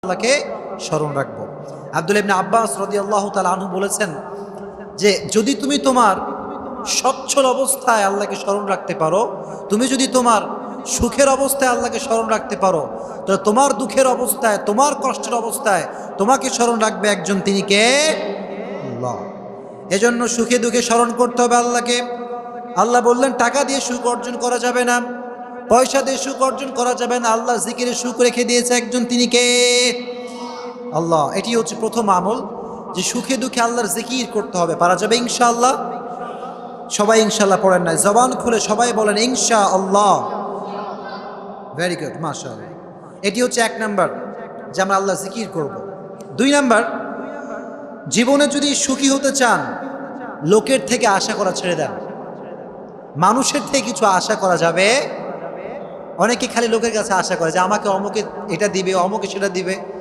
আল্লাহকে স্মরণ রাখবো। আব্দুল্লাহ ইবনে আব্বাস রাদিয়াল্লাহু তাআলা আনহু বলেছেন যে যদি তুমি তোমার সচ্ছল অবস্থায় আল্লাহকে স্মরণ রাখতে পারো, তুমি যদি তোমার সুখের অবস্থায় আল্লাহকে স্মরণ রাখতে পারো, তাহলে তোমার দুঃখের অবস্থায়, তোমার কষ্টের অবস্থায় তোমাকে স্মরণ রাখবে একজন, তিনি কে? আল্লাহ। এজন্য সুখে দুঃখে স্মরণ করতে হবে আল্লাহকে। আল্লাহ বললেন টাকা দিয়ে সুখ অর্জন করা যাবে না, পয়সা দিয়ে সুখ অর্জন করা যাবে না, আল্লাহ জিকিরে সুখ রেখে দিয়েছে একজন, তিনি কে? আল্লাহ। এটি হচ্ছে প্রথম আমল, যে সুখে দুঃখে আল্লাহর জিকির করতে হবে। পারা যাবে ইনশাআল্লাহ? সবাই ইনশাআল্লাহ পড়েন না, জবান খুলে সবাই বলেন ইনশাআল্লাহ। ভেরি গুড, মাশাআল্লাহ। এটি হচ্ছে 1 নাম্বার, যে আমরা আল্লাহ জিকির করব। 2 নাম্বার, জীবনে যদি সুখী হতে চান, লোকের থেকে আশা করা ছেড়ে দেন। মানুষের থেকে কিছু আশা করা যাবে। অনেকে খালি লোকের কাছে আশা করে যে আমাকে অমুকে এটা দিবে, অমুকে সেটা দিবে।